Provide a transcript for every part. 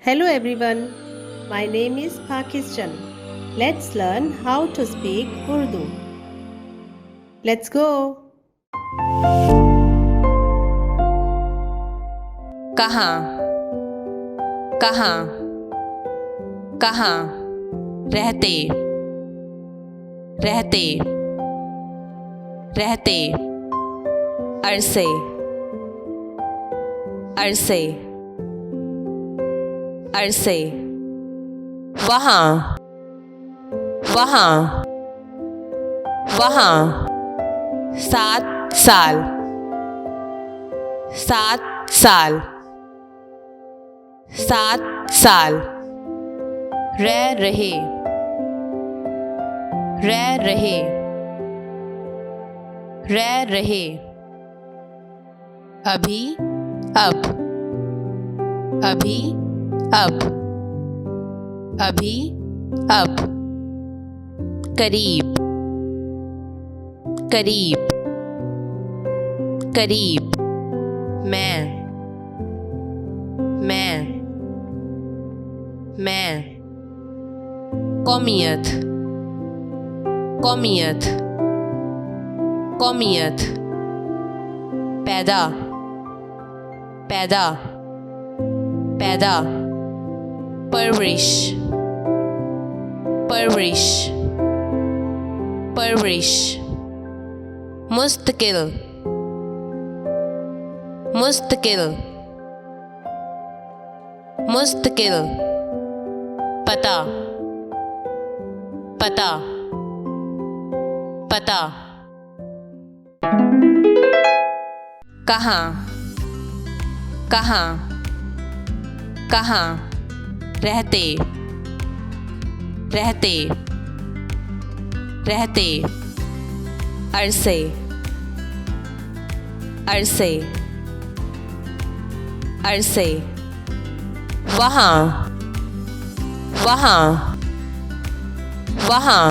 Hello everyone, my name is Pakistan. Let's learn how to speak Urdu. Let's go. कहाँ कहाँ कहाँ रहते रहते रहते अरसे अरसे अरसे वहाँ वहाँ वहाँ 7 साल 7 साल 7 साल रह रहे रह रहे रह रहे अभी अब अभी अब अभी अब करीब करीब करीब मैं कौमियत कौमियत कौमियत पैदा पैदा पैदा परवरिश परवरिश परवरिश मुस्तकिल मुस्तकिल मुस्तकिल पता पता पता कहाँ कहाँ कहाँ रहते रहते रहते अरसे अरसे अरसे वहाँ वहाँ वहाँ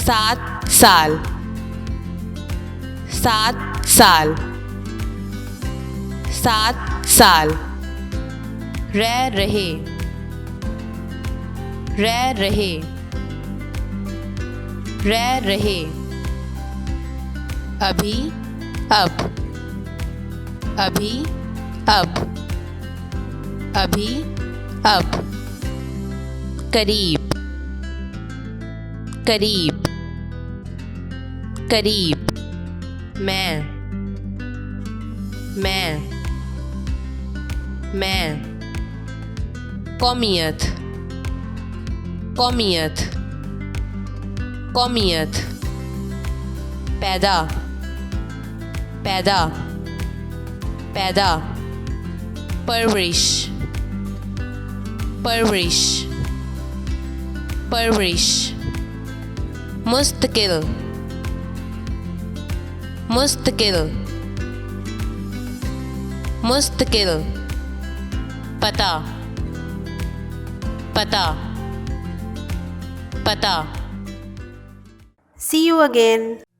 7 साल 7 साल 7 साल रह रहे रह रहे रह रहे अभी अब अभी अब अभी अब करीब करीब करीब मैं कौमियत कौमियत कौमियत पैदा पैदा पैदा परवरिश परवरिश परवरिश मुस्तकिल मुस्तकिल मुस्तकिल पता पता पता See you again.